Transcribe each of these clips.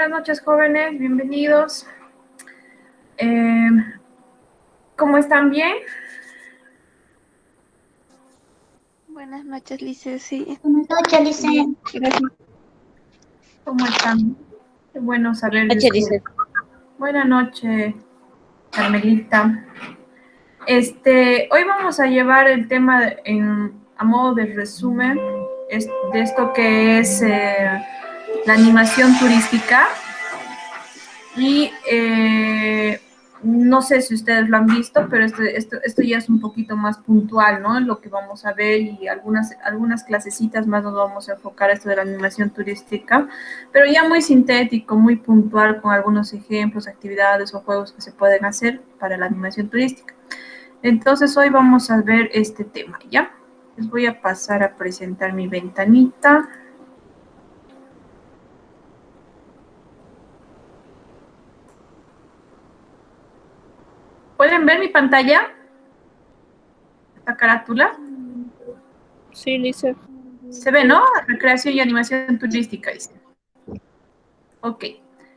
buenas noches, jóvenes, bienvenidos. ¿Cómo están? ¿Bien? Buenas noches, Lice. Sí, Buenas noches, Lice. bien, gracias. ¿Cómo están? Qué bueno saber de Noche, ustedes. Lice. Buenas noches, Carmelita. Hoy vamos a llevar el tema a modo de resumen de esto que es la animación turística. Y no sé si ustedes lo han visto, pero esto ya es un poquito más puntual, ¿no? Lo que vamos a ver y algunas clasecitas más nos vamos a enfocar a esto de la animación turística, pero ya muy sintético, muy puntual, con algunos ejemplos, actividades o juegos que se pueden hacer para la animación turística. Entonces hoy vamos a ver este tema, ¿ya? Les voy a pasar a presentar mi ventanita. ¿Pueden ver mi pantalla? ¿Esta carátula? Sí, Lice. Se ve, ¿no? Recreación y animación turística, dice. Ok.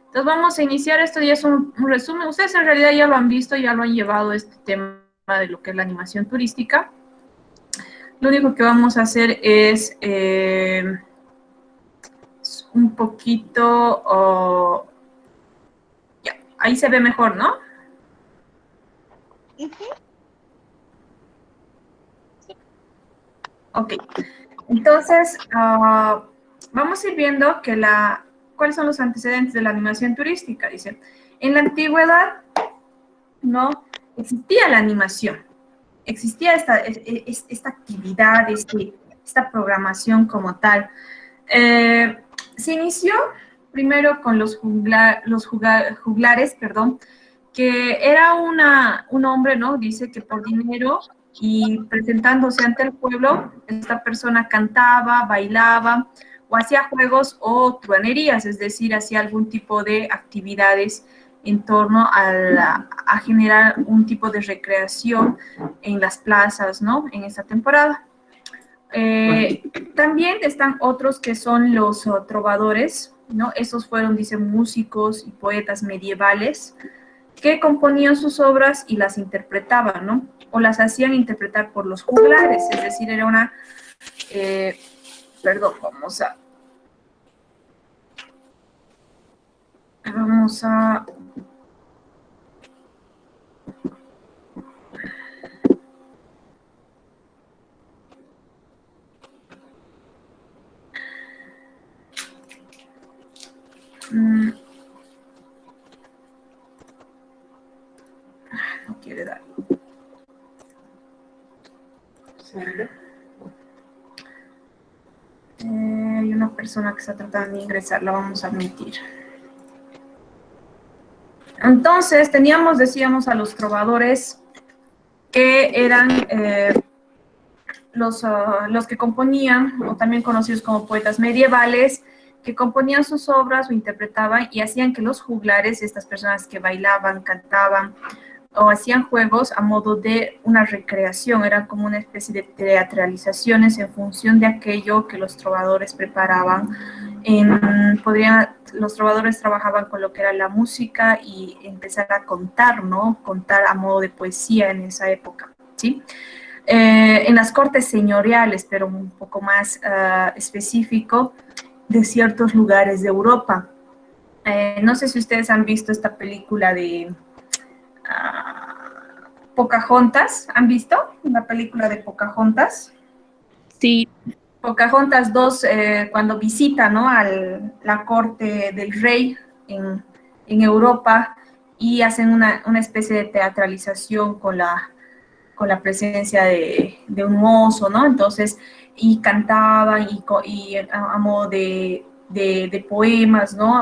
Entonces vamos a iniciar. Esto ya es un resumen. Ustedes en realidad ya lo han visto, ya lo han llevado este tema de lo que es la animación turística. Lo único que vamos a hacer es un poquito... ya, ahí se ve mejor, ¿no? Ok. Entonces, vamos a ir viendo cuáles son los antecedentes de la animación turística. Dice, en la antigüedad no existía la animación, existía esta actividad, esta programación como tal. Se inició primero con los juglares, perdón, que era un hombre, ¿no? Dice que por dinero y presentándose ante el pueblo, esta persona cantaba, bailaba o hacía juegos o truanerías, es decir, hacía algún tipo de actividades en torno a generar un tipo de recreación en las plazas, ¿no? En esta temporada. También están otros que son los trovadores, ¿no? Esos fueron, dice, músicos y poetas medievales que componían sus obras y las interpretaban, ¿no? O las hacían interpretar por los juglares, es decir, era una... perdón, vamos a... no quiere dar. Hay una persona que está tratando de ingresar, la vamos a admitir. Entonces, decíamos, a los trovadores que eran los que componían, o también conocidos como poetas medievales, que componían sus obras o interpretaban y hacían que los juglares, estas personas que bailaban, cantaban o hacían juegos a modo de una recreación, eran como una especie de teatralizaciones en función de aquello que los trovadores preparaban. Los trovadores trabajaban con lo que era la música y empezar a contar, ¿no? Contar a modo de poesía en esa época, ¿sí? En las cortes señoriales, pero un poco más específico, de ciertos lugares de Europa. No sé si ustedes han visto esta película de Pocahontas. ¿Han visto una película de Pocahontas? Sí. Pocahontas 2, cuando visita, ¿no?, la corte del rey en Europa y hacen una especie de teatralización con la presencia de un mozo, ¿no? Entonces, y cantaban y a modo de poemas, ¿no?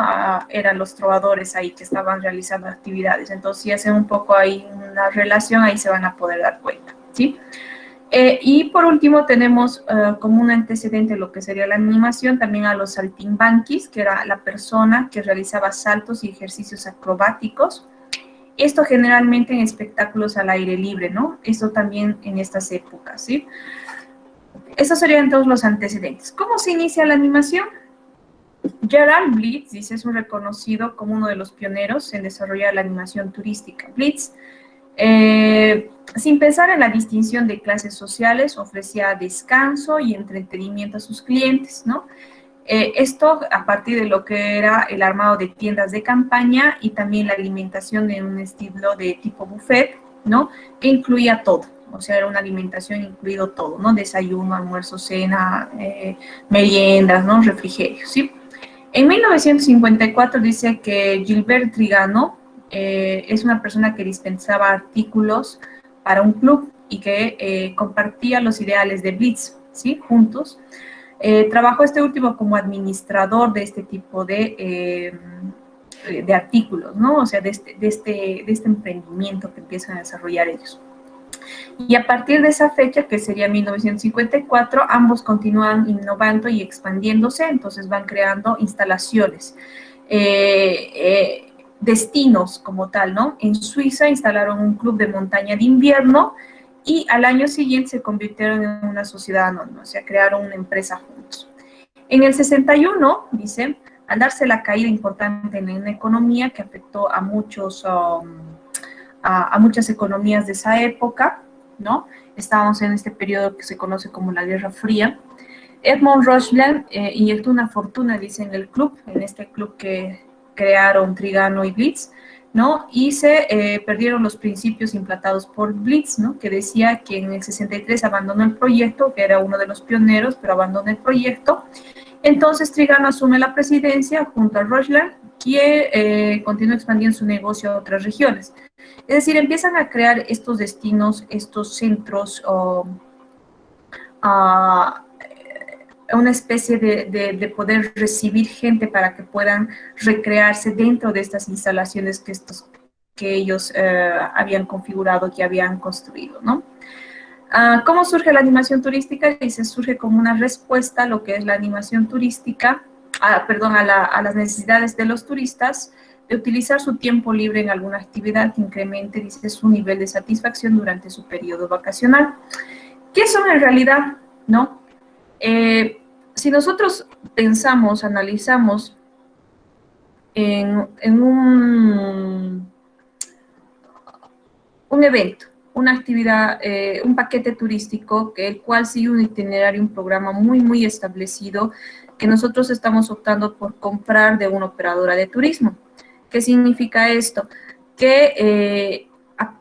Eran los trovadores ahí que estaban realizando actividades. Entonces, si hacen un poco ahí una relación, ahí se van a poder dar cuenta, ¿sí? Y por último tenemos como un antecedente lo que sería la animación también a los saltimbanquis, que era la persona que realizaba saltos y ejercicios acrobáticos. Esto generalmente en espectáculos al aire libre, ¿no? Esto también en estas épocas, ¿sí? Esos serían todos los antecedentes. ¿Cómo se inicia la animación? Gerald Blitz, dice, es un reconocido como uno de los pioneros en desarrollar la animación turística. Blitz, sin pensar en la distinción de clases sociales, ofrecía descanso y entretenimiento a sus clientes, ¿no? Esto a partir de lo que era el armado de tiendas de campaña y también la alimentación en un estilo de tipo buffet, ¿no? Que incluía todo, o sea, era una alimentación incluido todo, ¿no? Desayuno, almuerzo, cena, meriendas, ¿no? Refrigerio, ¿sí? En 1954 dice que Gilbert Trigano es una persona que dispensaba artículos para un club y que compartía los ideales de Blitz, ¿sí? Juntos. Trabajó este último como administrador de este tipo de artículos, ¿no? O sea, de este emprendimiento que empiezan a desarrollar ellos. Y a partir de esa fecha, que sería 1954, ambos continúan innovando y expandiéndose, entonces van creando instalaciones, destinos como tal, ¿no? En Suiza instalaron un club de montaña de invierno y al año siguiente se convirtieron en una sociedad anónima, o sea, crearon una empresa juntos. En el 61, dice, al darse la caída importante en la economía que afectó a a muchas economías de esa época, ¿no? Estábamos en este periodo que se conoce como la Guerra Fría. Edmond Rochland inyectó una fortuna, dice, en el club, en este club que crearon Trigano y Blitz, ¿no? Y se perdieron los principios implantados por Blitz, ¿no? Que decía que en el 63 abandonó el proyecto, que era uno de los pioneros, pero abandonó el proyecto. Entonces Trigano asume la presidencia junto a Rochland, que continúa expandiendo su negocio a otras regiones. Es decir, empiezan a crear estos destinos, estos centros, una especie de poder recibir gente para que puedan recrearse dentro de estas instalaciones que ellos habían configurado, que habían construido, ¿no? ¿Cómo surge la animación turística? Dice, surge como una respuesta a lo que es la animación turística, perdón, a las necesidades de los turistas, de utilizar su tiempo libre en alguna actividad que incremente, dice, su nivel de satisfacción durante su periodo vacacional. ¿Qué son en realidad? ¿No? Si nosotros pensamos, analizamos en un evento, una actividad, un paquete turístico, que el cual sigue un itinerario, un programa muy establecido, que nosotros estamos optando por comprar de una operadora de turismo. ¿Qué significa esto? Que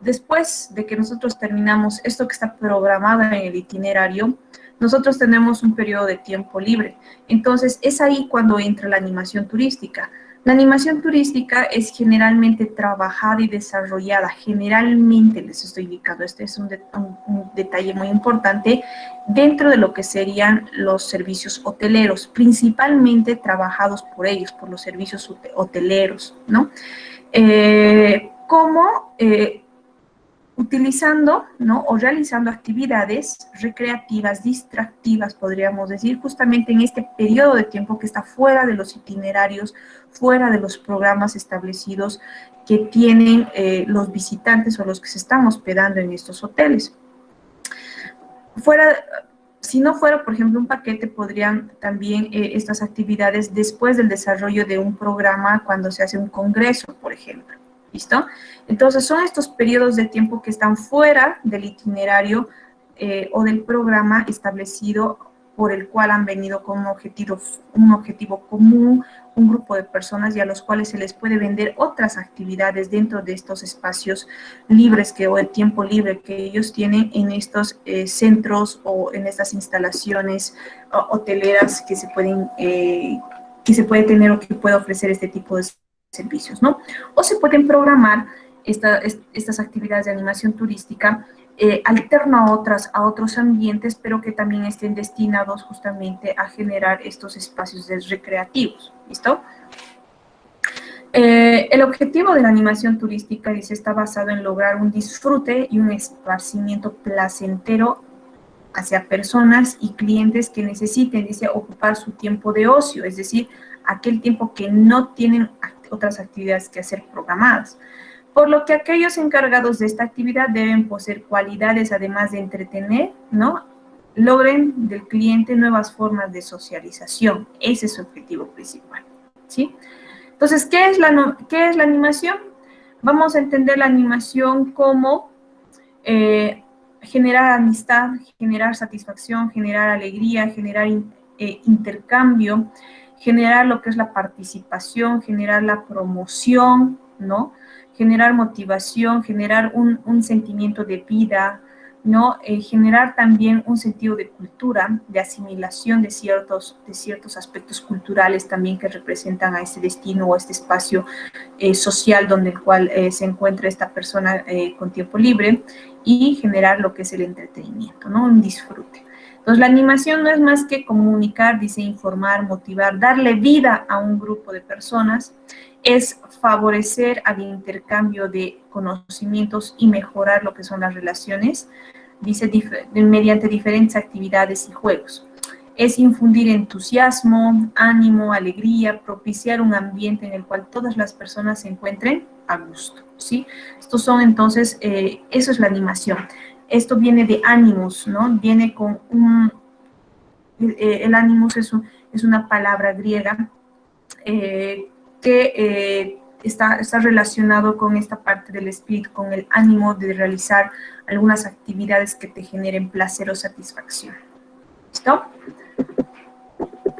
después de que nosotros terminamos esto que está programado en el itinerario, nosotros tenemos un periodo de tiempo libre. Entonces, es ahí cuando entra la animación turística. La animación turística es generalmente trabajada y desarrollada, generalmente les estoy indicando, este es un detalle muy importante, dentro de lo que serían los servicios hoteleros, principalmente trabajados por ellos, por los servicios hoteleros, ¿no? Como utilizando, ¿no? O realizando actividades recreativas, distractivas, podríamos decir, justamente en este periodo de tiempo que está fuera de los itinerarios, fuera de los programas establecidos que tienen los visitantes o los que se están hospedando en estos hoteles. Si no fuera, por ejemplo, un paquete, podrían también estas actividades después del desarrollo de un programa, cuando se hace un congreso, por ejemplo. ¿Listo? Entonces, son estos periodos de tiempo que están fuera del itinerario o del programa establecido por el cual han venido con un objetivo común, un grupo de personas y a los cuales se les puede vender otras actividades dentro de estos espacios libres o el tiempo libre que ellos tienen en estos centros o en estas instalaciones hoteleras que se puede tener o que puede ofrecer este tipo de servicios, ¿no? O se pueden programar estas actividades de animación turística alterno a otros ambientes, pero que también estén destinados justamente a generar estos espacios recreativos, ¿listo? El objetivo de la animación turística, dice, está basado en lograr un disfrute y un esparcimiento placentero hacia personas y clientes que necesiten, dice, ocupar su tiempo de ocio, es decir, aquel tiempo que no tienen otras actividades que hacer programadas. Por lo que aquellos encargados de esta actividad deben poseer cualidades, además de entretener, ¿no? logren del cliente nuevas formas de socialización. Ese es su objetivo principal, ¿sí? Entonces, ¿qué es la animación? Vamos a entender la animación como generar amistad, generar satisfacción, generar alegría, generar intercambio, generar lo que es la participación, generar la promoción, ¿no? Generar motivación, generar un sentimiento de vida, ¿no? Generar también un sentido de cultura, de asimilación de ciertos aspectos culturales también que representan a este destino o a este espacio social donde el cual se encuentra esta persona con tiempo libre, y generar lo que es el entretenimiento, ¿no? Un disfrute. Entonces, la animación no es más que comunicar, dice, informar, motivar, darle vida a un grupo de personas, es favorecer al intercambio de conocimientos y mejorar lo que son las relaciones, dice, mediante diferentes actividades y juegos. Es infundir entusiasmo, ánimo, alegría, propiciar un ambiente en el cual todas las personas se encuentren a gusto, ¿sí? Estos son entonces, eso es la animación. Esto viene de ánimos, ¿no? Viene con el ánimos es una palabra griega que está relacionado con esta parte del espíritu, con el ánimo de realizar algunas actividades que te generen placer o satisfacción. ¿Listo?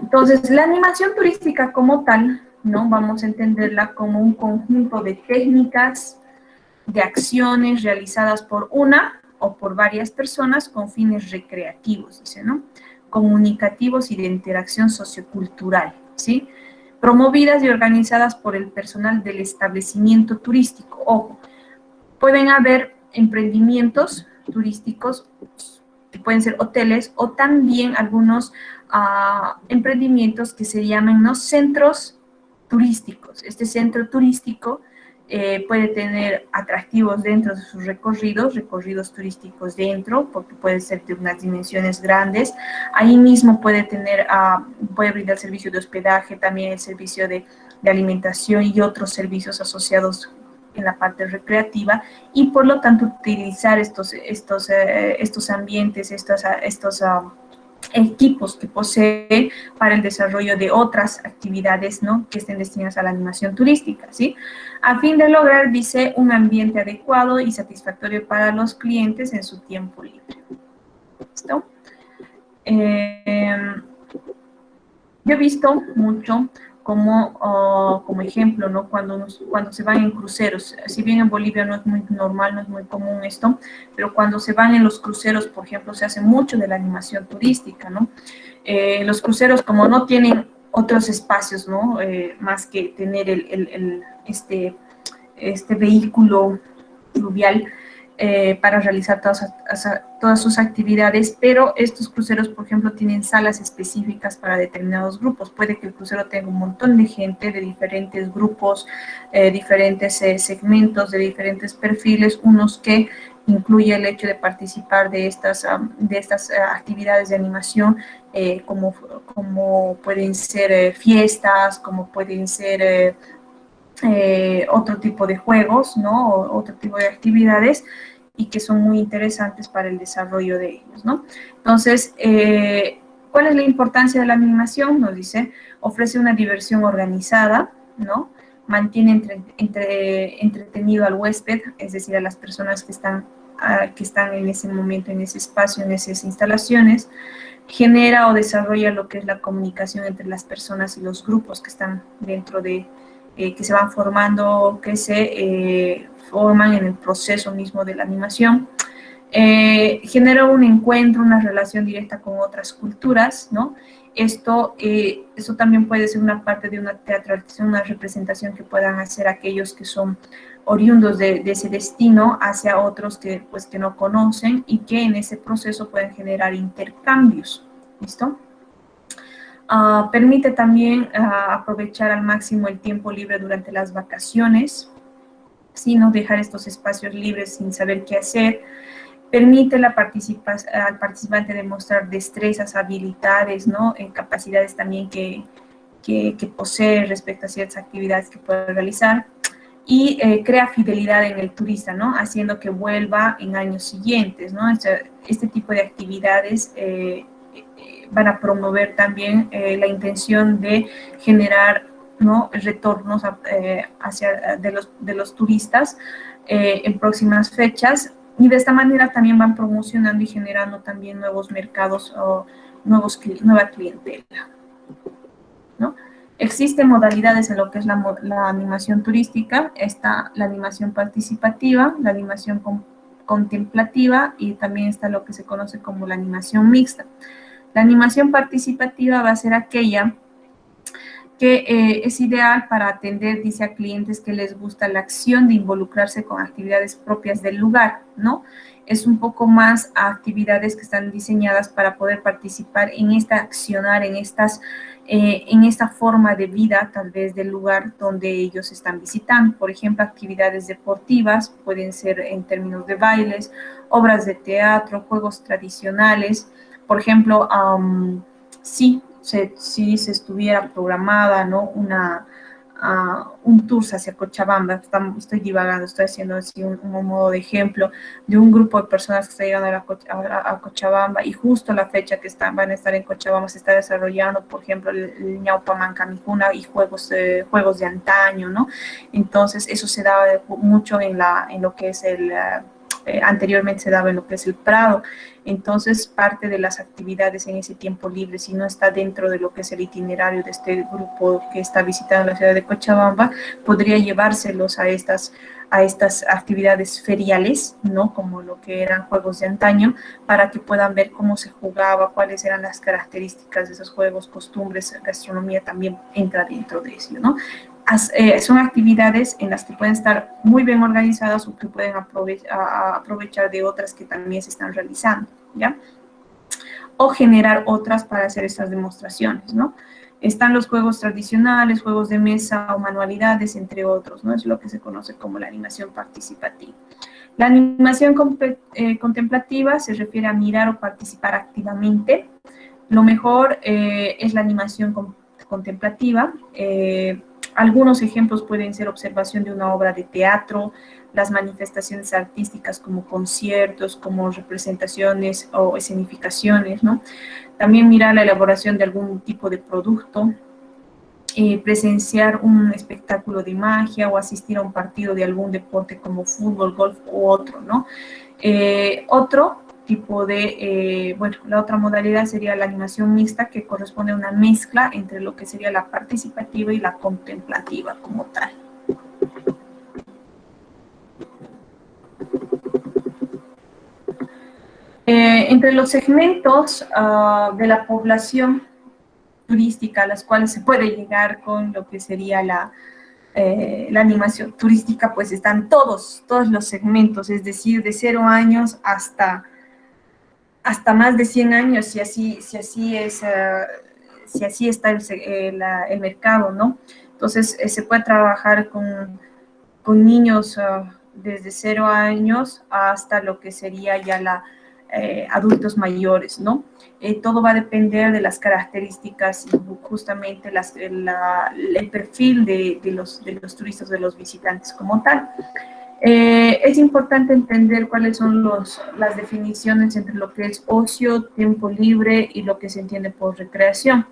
Entonces, la animación turística como tal, ¿no? Vamos a entenderla como un conjunto de técnicas, de acciones realizadas por una o por varias personas con fines recreativos, dice, ¿no? Comunicativos y de interacción sociocultural, ¿sí? Promovidas y organizadas por el personal del establecimiento turístico. Ojo, pueden haber emprendimientos turísticos, que pueden ser hoteles, o también algunos emprendimientos que se llaman, ¿no?, centros turísticos. Este centro turístico puede tener atractivos dentro de sus recorridos turísticos dentro, porque puede ser de unas dimensiones grandes. Ahí mismo puede brindar servicio de hospedaje, también el servicio de alimentación y otros servicios asociados en la parte recreativa, y por lo tanto utilizar estos ambientes, estos equipos que posee para el desarrollo de otras actividades, ¿no?, que estén destinadas a la animación turística, ¿sí? A fin de lograr, dice, un ambiente adecuado y satisfactorio para los clientes en su tiempo libre. ¿Listo? Yo he visto mucho como ejemplo, ¿no?, cuando se van en cruceros. Si bien en Bolivia no es muy normal, no es muy común esto, pero cuando se van en los cruceros, por ejemplo, se hace mucho de la animación turística, ¿no? Los cruceros, como no tienen otros espacios, ¿no?, más que tener este vehículo fluvial para realizar todas sus actividades, pero estos cruceros, por ejemplo, tienen salas específicas para determinados grupos. Puede que el crucero tenga un montón de gente de diferentes grupos, diferentes segmentos, de diferentes perfiles, unos que incluye el hecho de participar de estas actividades de animación, como pueden ser fiestas, como pueden ser otro tipo de juegos, ¿no?, o otro tipo de actividades, y que son muy interesantes para el desarrollo de ellos, ¿no? Entonces, ¿cuál es la importancia de la animación? Nos dice, ofrece una diversión organizada, ¿no? Mantiene entretenido al huésped, es decir, a las personas que están en ese momento, en ese espacio, en esas instalaciones. Genera o desarrolla lo que es la comunicación entre las personas y los grupos que están dentro que se van formando, que se forman en el proceso mismo de la animación. Genera un encuentro, una relación directa con otras culturas, ¿no? Esto también puede ser una parte de una teatralización, una representación que puedan hacer aquellos que son oriundos de ese destino hacia otros que no conocen, y que en ese proceso pueden generar intercambios, ¿listo? Permite también aprovechar al máximo el tiempo libre durante las vacaciones, ¿sí?, no dejar estos espacios libres sin saber qué hacer. Permite al participante demostrar destrezas, habilidades, ¿no?, capacidades también que posee respecto a ciertas actividades que puede realizar. y crea fidelidad en el turista, ¿no? Haciendo que vuelva en años siguientes, ¿no? Este tipo de actividades van a promover también la intención de generar, ¿no?, retornos hacia de los turistas en próximas fechas, y de esta manera también van promocionando y generando también nuevos mercados o nueva clientela, ¿no? Existen modalidades en lo que es la animación turística. Está la animación participativa, la animación contemplativa, y también está lo que se conoce como la animación mixta. La animación participativa va a ser aquella que es ideal para atender, dice, a clientes que les gusta la acción de involucrarse con actividades propias del lugar, ¿no? Es un poco más a actividades que están diseñadas para poder participar en esta accionar, en esta forma de vida, tal vez, del lugar donde ellos están visitando. Por ejemplo, actividades deportivas, pueden ser en términos de bailes, obras de teatro, juegos tradicionales. Por ejemplo, sí, si se estuviera programada, ¿no?, un tour hacia Cochabamba. Estoy divagando, estoy haciendo así un modo de ejemplo de un grupo de personas que está llegando a Cochabamba, y justo la fecha que van a estar en Cochabamba se está desarrollando, por ejemplo, el Ñaupa Mancamicuna y juegos de antaño, ¿no? Entonces, eso se daba mucho en lo que es anteriormente se daba en lo que es el Prado. Entonces, parte de las actividades en ese tiempo libre, si no está dentro de lo que es el itinerario de este grupo que está visitando la ciudad de Cochabamba, podría llevárselos a estas actividades feriales, ¿no?, como lo que eran juegos de antaño, para que puedan ver cómo se jugaba, cuáles eran las características de esos juegos, costumbres, gastronomía también entra dentro de eso, ¿no? Son actividades en las que pueden estar muy bien organizadas o que pueden aprovechar de otras que también se están realizando, ¿ya? O generar otras para hacer estas demostraciones, ¿no? Están los juegos tradicionales, juegos de mesa o manualidades, entre otros, ¿no? Es lo que se conoce como la animación participativa. La animación contemplativa se refiere a mirar o participar activamente. Lo mejor es la animación contemplativa. Algunos ejemplos pueden ser observación de una obra de teatro, las manifestaciones artísticas como conciertos, como representaciones o escenificaciones, ¿no? También mirar la elaboración de algún tipo de producto, presenciar un espectáculo de magia o asistir a un partido de algún deporte como fútbol, golf u otro, ¿no? Otro tipo de, bueno, la otra modalidad sería la animación mixta, que corresponde a una mezcla entre lo que sería la participativa y la contemplativa como tal. Entre los segmentos de la población turística a las cuales se puede llegar con lo que sería la animación turística, pues están todos los segmentos, es decir, de 0 años hasta más de 100 años, si así está el mercado, ¿no? Entonces, se puede trabajar con niños desde 0 años hasta lo que sería ya adultos mayores, ¿no? Todo va a depender de las características y justamente el perfil de los turistas, de los visitantes como tal. Es importante entender cuáles son las definiciones entre lo que es ocio, tiempo libre y lo que se entiende por recreación.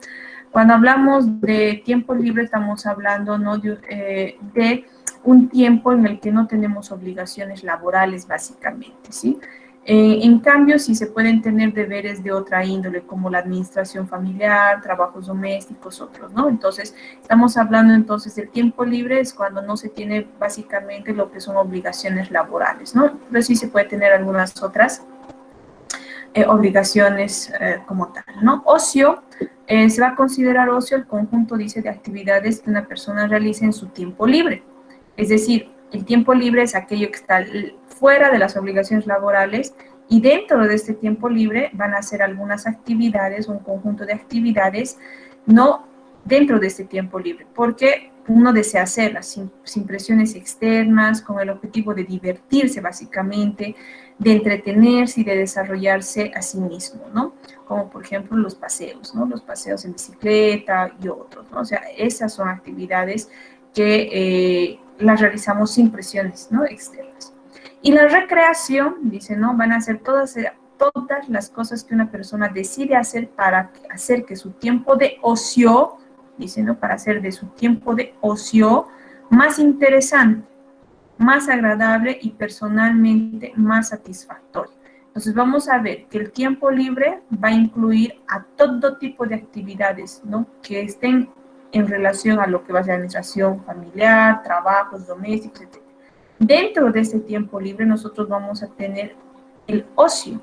Cuando hablamos de tiempo libre estamos hablando, ¿no?, de un tiempo en el que no tenemos obligaciones laborales, básicamente, ¿sí? En cambio, sí se pueden tener deberes de otra índole, como la administración familiar, trabajos domésticos, otros, ¿no? Entonces, estamos hablando entonces del tiempo libre, es cuando no se tiene básicamente lo que son obligaciones laborales, ¿no? Pero sí se puede tener algunas otras obligaciones como tal, ¿no? Ocio, se va a considerar ocio el conjunto, dice, de actividades que una persona realiza en su tiempo libre. Es decir, el tiempo libre es aquello que está fuera de las obligaciones laborales, y dentro de este tiempo libre van a hacer algunas actividades, un conjunto de actividades, no dentro de este tiempo libre, porque uno desea hacerlas sin presiones externas, con el objetivo de divertirse básicamente, de entretenerse y de desarrollarse a sí mismo, ¿no? Como por ejemplo los paseos, ¿no? Los paseos en bicicleta y otros, ¿no? O sea, esas son actividades que las realizamos sin presiones, ¿no?, externas. Y la recreación, dice, ¿no?, van a ser todas las cosas que una persona decide hacer para hacer que su tiempo de ocio, dice, ¿no?, para hacer de su tiempo de ocio más interesante, más agradable y personalmente más satisfactorio. Entonces vamos a ver que el tiempo libre va a incluir a todo tipo de actividades, ¿no?, que estén en relación a lo que va a ser administración familiar, trabajos domésticos, etc. Dentro de ese tiempo libre nosotros vamos a tener el ocio.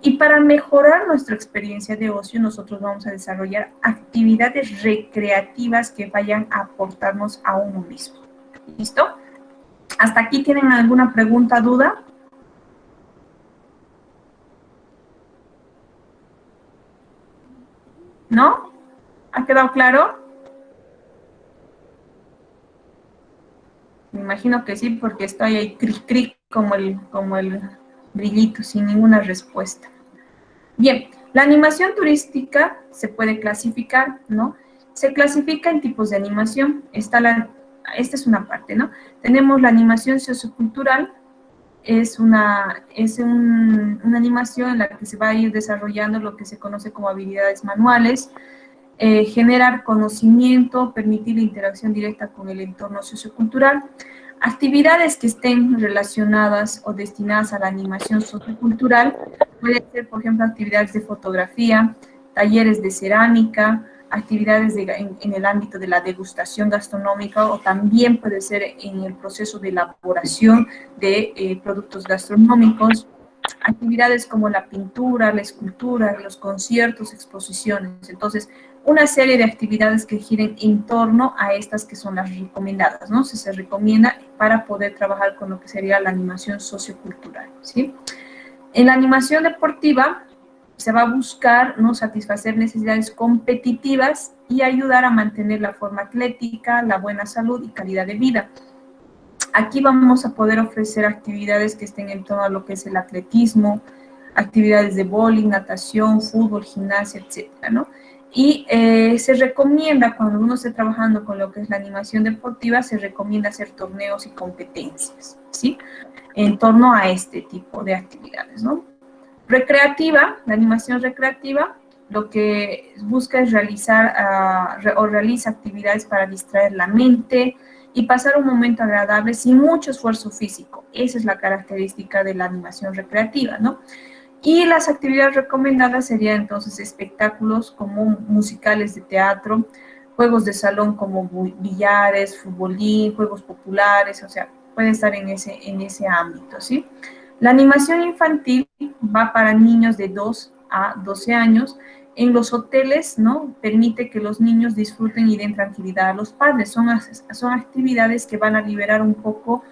Y para mejorar nuestra experiencia de ocio, nosotros vamos a desarrollar actividades recreativas que vayan a aportarnos a uno mismo. ¿Listo? ¿Hasta aquí tienen alguna pregunta, duda? ¿No? ¿Ha quedado claro? Me imagino que sí, porque estoy ahí cric como el brillito, sin ninguna respuesta. Bien, la animación turística se puede clasificar, ¿no? Se clasifica en tipos de animación. Esta es una parte, ¿no? Tenemos la animación sociocultural, es una animación en la que se va a ir desarrollando lo que se conoce como habilidades manuales, generar conocimiento, permitir la interacción directa con el entorno sociocultural. Actividades que estén relacionadas o destinadas a la animación sociocultural pueden ser, por ejemplo, actividades de fotografía, talleres de cerámica, actividades en el ámbito de la degustación gastronómica, o también puede ser en el proceso de elaboración de productos gastronómicos, actividades como la pintura, la escultura, los conciertos, exposiciones. Entonces, una serie de actividades que giren en torno a estas que son las recomendadas, ¿no? Se recomienda para poder trabajar con lo que sería la animación sociocultural, ¿sí? En la animación deportiva se va a buscar, ¿no?, satisfacer necesidades competitivas y ayudar a mantener la forma atlética, la buena salud y calidad de vida. Aquí vamos a poder ofrecer actividades que estén en torno a lo que es el atletismo, actividades de bowling, natación, fútbol, gimnasia, etcétera, ¿no? Y se recomienda, cuando uno esté trabajando con lo que es la animación deportiva, se recomienda hacer torneos y competencias, ¿sí?, en torno a este tipo de actividades, ¿no? Recreativa, la animación recreativa, lo que busca es realizar o realiza actividades para distraer la mente y pasar un momento agradable sin mucho esfuerzo físico. Esa es la característica de la animación recreativa, ¿no? Y las actividades recomendadas serían entonces espectáculos como musicales de teatro, juegos de salón como billares, futbolín, juegos populares, o sea, puede estar en ese ámbito, ¿sí? La animación infantil va para niños de 2 a 12 años. En los hoteles, ¿no?, permite que los niños disfruten y den tranquilidad a los padres. Son actividades que van a liberar un poco